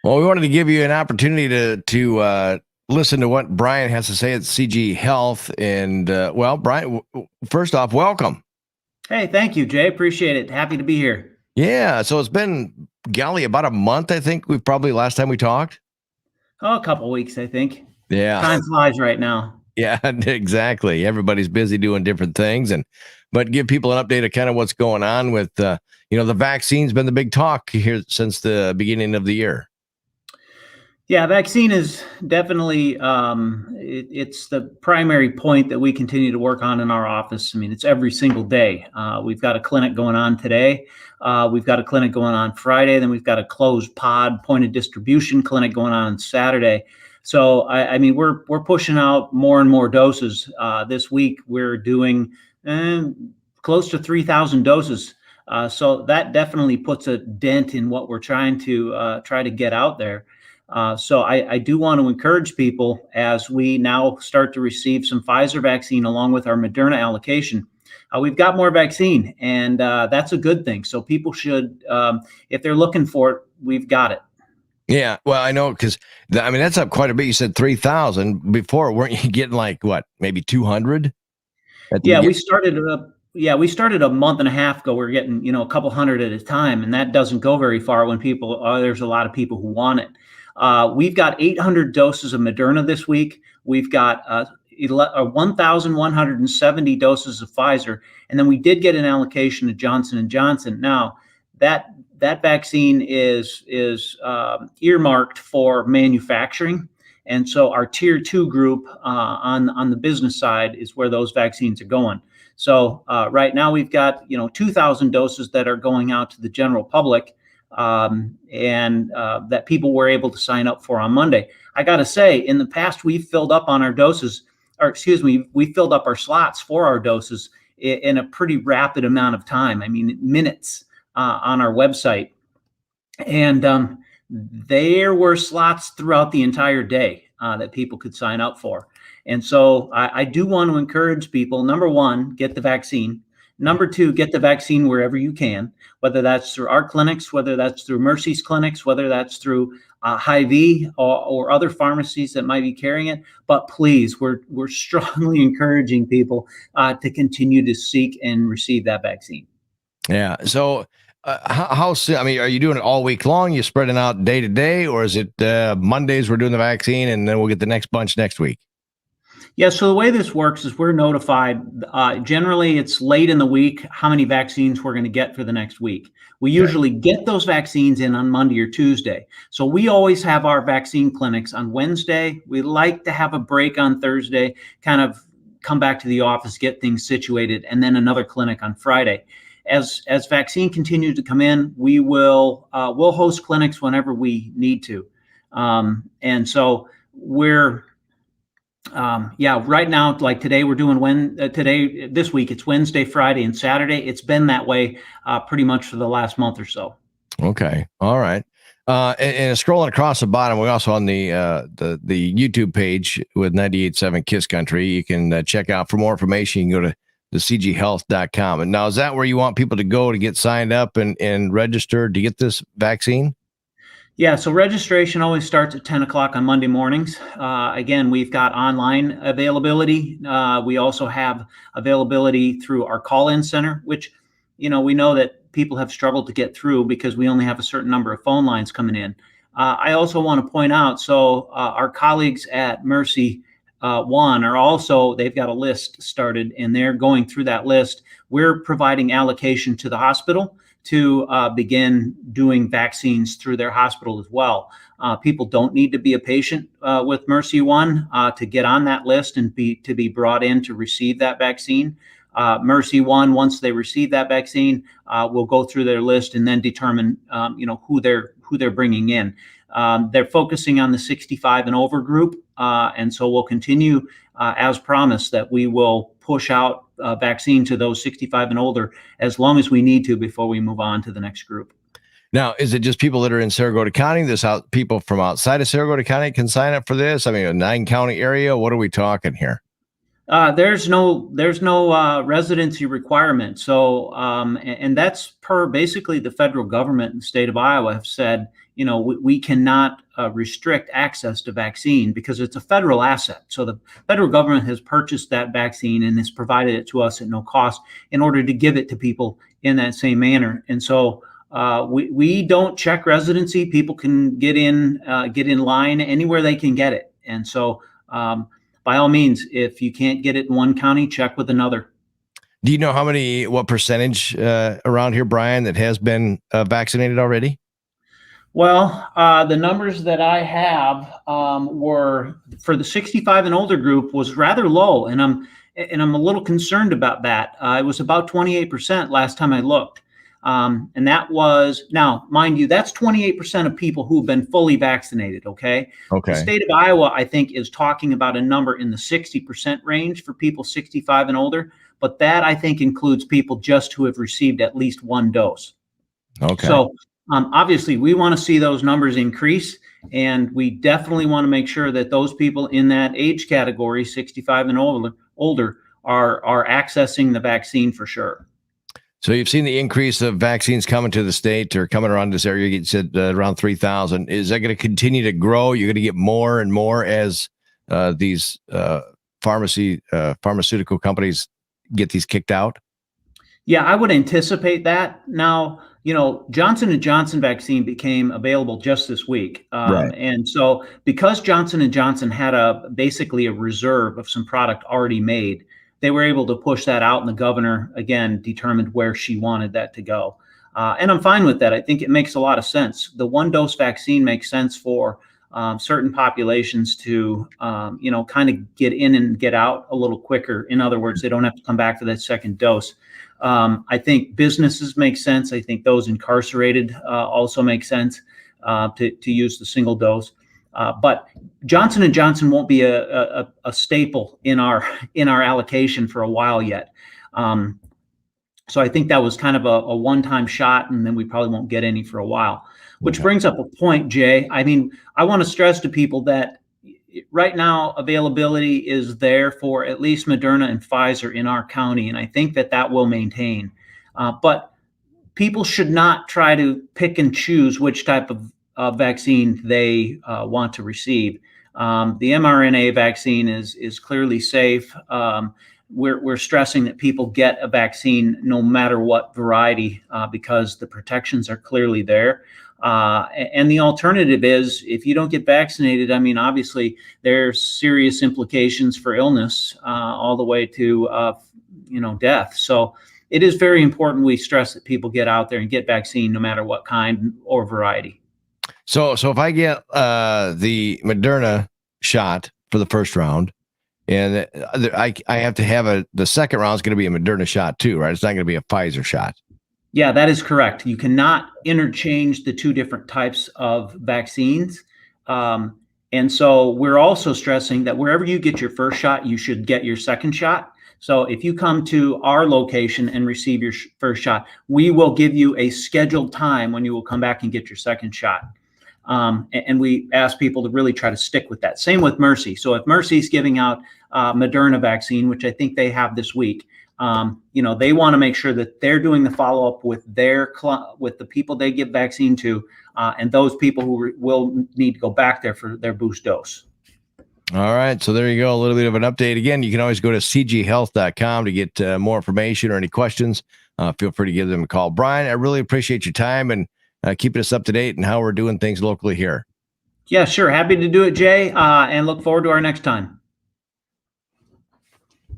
Well, we wanted to give you an opportunity to listen to what Brian has to say at CG Health. And well, Brian, first off, welcome. Hey, thank you, Jay. Appreciate it. Happy to be here. Yeah, so it's been golly about a month. I think we've probably last time we talked. Oh, a couple weeks, I think. Yeah, Time flies right now. yeah, exactly. Everybody's busy doing different things, and but give people an update of kind of what's going on with the vaccine's been the big talk here since the beginning of the year. Yeah, vaccine is definitely it's the primary point that we continue to work on in our office. I mean, it's every single day. We've got a clinic going on today. We've got a clinic going on Friday. Then we've got a closed pod point of distribution clinic going on Saturday. So I mean, we're pushing out more and more doses. This week we're doing close to 3,000 doses. So that definitely puts a dent in what we're trying to get out there. So I do want to encourage people as we now start to receive some Pfizer vaccine along with our Moderna allocation. We've got more vaccine, and that's a good thing. So people should, if they're looking for it, we've got it. Yeah, well, I know because I mean that's up quite a bit. You said 3,000 before, weren't you getting like what, maybe 200? Yeah, we started a month and a half ago. We're getting a couple hundred at a time, and that doesn't go very far when there's a lot of people who want it. We've got 800 doses of Moderna this week. We've got 1,170 doses of Pfizer, and then we did get an allocation of Johnson and Johnson. Now that vaccine is earmarked for manufacturing. And so our tier 2 group on the business side is where those vaccines are going. So right now we've got 2,000 doses that are going out to the general public, and that people were able to sign up for on Monday. I got to say, in the past, we've filled up on our doses, or excuse me, we filled up our slots for our doses in a pretty rapid amount of time. I mean, minutes on our website. And there were slots throughout the entire day that people could sign up for. And so I do want to encourage people, number one, get the vaccine. Number two, get the vaccine wherever you can, whether that's through our clinics, whether that's through Mercy's clinics, whether that's through Hy-Vee or other pharmacies that might be carrying it. But please, we're strongly encouraging people to continue to seek and receive that vaccine. Yeah. So how soon? I mean, are you doing it all week long? You spreading out day to day, or is it Mondays we're doing the vaccine and then we'll get the next bunch next week? Yeah, so the way this works is we're notified. Generally, it's late in the week how many vaccines we're going to get for the next week. We usually get those vaccines in on Monday or Tuesday. So we always have our vaccine clinics on Wednesday. We like to have a break on Thursday, kind of come back to the office, get things situated, and then another clinic on Friday. As vaccine continues to come in, we'll host clinics whenever we need to, and so we're right now, like today, we're doing this week it's Wednesday, Friday, and Saturday. It's been that way pretty much for the last month or so. Okay, all right. And scrolling across the bottom, we're also on the YouTube page with 98.7 Kiss Country. You can check out for more information. You can go to thecghealth.com. And now, is that where you want people to go to get signed up and registered to get this vaccine? Yeah, so registration always starts at 10 o'clock on Monday mornings. Again, we've got online availability. We also have availability through our call-in center, which, we know that people have struggled to get through because we only have a certain number of phone lines coming in. I also want to point out, so our colleagues at Mercy One they've got a list started, and they're going through that list. We're providing allocation to the hospital to begin doing vaccines through their hospital as well. People don't need to be a patient with Mercy One to get on that list and to be brought in to receive that vaccine. Mercy One, once they receive that vaccine, will go through their list and then determine who they're bringing in. They're focusing on the 65 and over group, and so we'll continue as promised that we will push out vaccine to those 65 and older as long as we need to before we move on to the next group. Now, is it just people that are in Saragota County? People from outside of Saragota County can sign up for this? I mean, a 9-county area? What are we talking here? There's no residency requirement. So, and that's per basically the federal government and the state of Iowa have said, we cannot restrict access to vaccine because it's a federal asset. So the federal government has purchased that vaccine and has provided it to us at no cost in order to give it to people in that same manner. And so we don't check residency. People can get in line anywhere they can get it. And so by all means, if you can't get it in one county, check with another. Do you know what percentage around here, Brian, that has been vaccinated already? Well, the numbers that I have were for the 65 and older group was rather low, and I'm a little concerned about that. It was about 28% last time I looked, and that was, now mind you, that's 28% of people who've been fully vaccinated. Okay. Okay. The state of Iowa, I think, is talking about a number in the 60% range for people 65 and older, but that I think includes people just who have received at least one dose. Okay. So. Obviously, we want to see those numbers increase, and we definitely want to make sure that those people in that age category, 65 and older, are accessing the vaccine for sure. So you've seen the increase of vaccines coming to the state or coming around this area. You said around 3,000. Is that going to continue to grow? You're going to get more and more as these pharmaceutical companies get these kicked out? Yeah, I would anticipate that. Now, Johnson & Johnson vaccine became available just this week. Right. And so because Johnson & Johnson had basically a reserve of some product already made, they were able to push that out, and the governor, again, determined where she wanted that to go. And I'm fine with that. I think it makes a lot of sense. The one-dose vaccine makes sense for certain populations to, kind of get in and get out a little quicker. In other words, they don't have to come back for that second dose. I think businesses make sense. I think those incarcerated also make sense to use the single dose. But Johnson & Johnson won't be a staple in our allocation for a while yet. So I think that was kind of a one-time shot, and then we probably won't get any for a while. Which brings up a point, Jay. I mean, I want to stress to people that right now availability is there for at least Moderna and Pfizer in our county, and I think that will maintain. But people should not try to pick and choose which type of vaccine they want to receive. The mRNA vaccine is clearly safe. We're stressing that people get a vaccine no matter what variety because the protections are clearly there. And the alternative is, if you don't get vaccinated, I mean, obviously there's serious implications for illness all the way to, death. So it is very important we stress that people get out there and get vaccine no matter what kind or variety. So if I get the Moderna shot for the first round, and I have to have the second round is going to be a Moderna shot too, right? It's not going to be a Pfizer shot. Yeah, that is correct. You cannot interchange the two different types of vaccines. And so we're also stressing that wherever you get your first shot, you should get your second shot. So if you come to our location and receive your first shot, we will give you a scheduled time when you will come back and get your second shot. And we ask people to really try to stick with that. Same with Mercy. So if Mercy's giving out Moderna vaccine, which I think they have this week, they want to make sure that they're doing the follow-up with with the people they give vaccine to, and those people who will need to go back there for their boost dose. All right. So there you go. A little bit of an update. Again, you can always go to cghealth.com to get more information or any questions. Feel free to give them a call. Brian, I really appreciate your time and keeping us up to date and how we're doing things locally here. Yeah, sure. Happy to do it, Jay, and look forward to our next time.